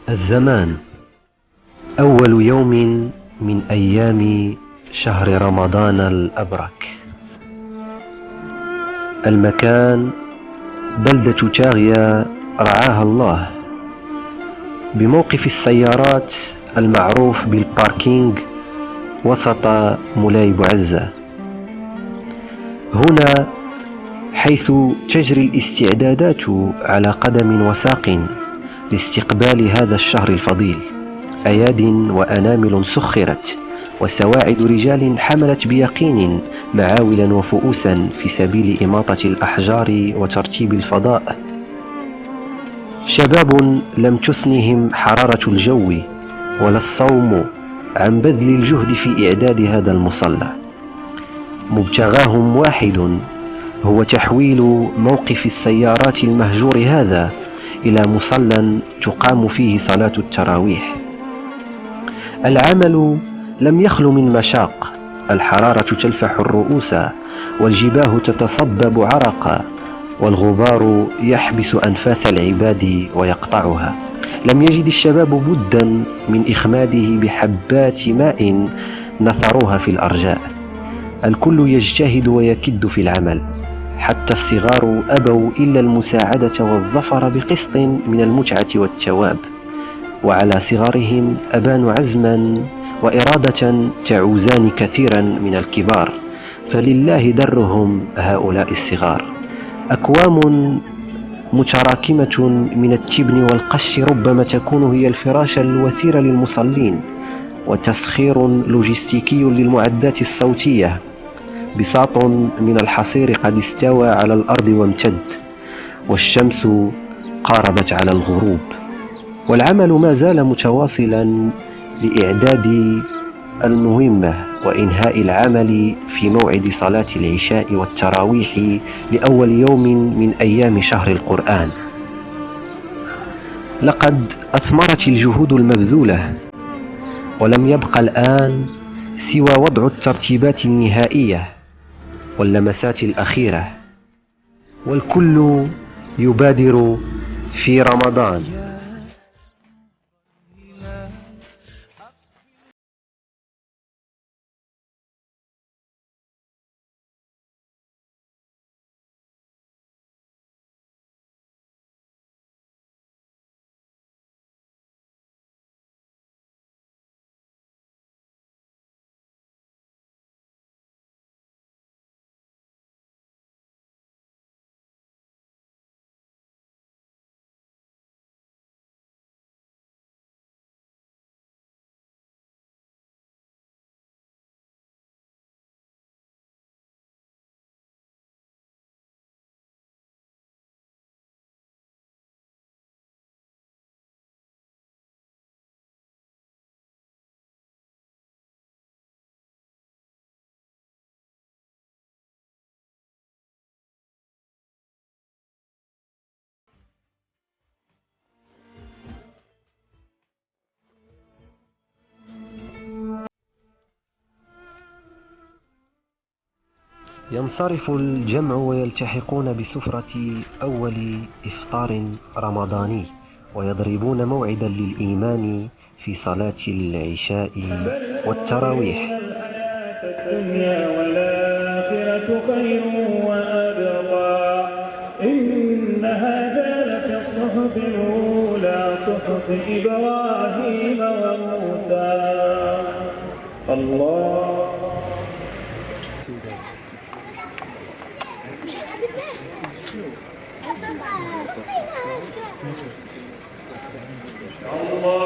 الزمان أول يوم من أيام شهر رمضان الأبرك. المكان بلدة تاغيا رعاها الله، بموقف السيارات المعروف بالباركينج وسط مولاي بوعزة. هنا حيث تجري الاستعدادات على قدم وساق لاستقبال هذا الشهر الفضيل. أياد وأنامل سخرت، وسواعد رجال حملت بيقين معاولا وفؤوسا في سبيل إماطة الأحجار وترتيب الفضاء. شباب لم تثنهم حرارة الجو ولا الصوم عن بذل الجهد في إعداد هذا المصلى. مبتغاهم واحد، هو تحويل موقف السيارات المهجور هذا إلى مصلى تقام فيه صلاة التراويح. العمل لم يخل من مشاق، الحرارة تلفح الرؤوس والجباه تتصبب عرقا، والغبار يحبس أنفاس العباد ويقطعها. لم يجد الشباب بدا من إخماده بحبات ماء نثروها في الأرجاء. الكل يجتهد ويكد في العمل، حتى الصغار أبوا إلا المساعدة والظفر بقسط من المتعة والثواب، وعلى صغارهم أبان عزما وإرادة تعوزان كثيرا من الكبار، فلله درهم هؤلاء الصغار. أكوام متراكمة من التبن والقش ربما تكون هي الفراش الوثير للمصلين، وتسخير لوجستيكي للمعدات الصوتية. بساط من الحصير قد استوى على الأرض وامتد، والشمس قاربت على الغروب، والعمل ما زال متواصلا لإعداد المهمة وإنهاء العمل في موعد صلاة العشاء والتراويح لأول يوم من أيام شهر القرآن. لقد أثمرت الجهود المبذولة، ولم يبق الآن سوى وضع الترتيبات النهائية واللمسات الأخيرة، والكل يبادر في رمضان. ينصرف الجمع ويلتحقون بسفرة أول إفطار رمضاني، ويضربون موعدا للإيمان في صلاة العشاء والتراويح. الدنيا والآخرة خير وأبقى، إن هذا لفي الصحف الأولى صحف إبراهيم وموسى. الله الله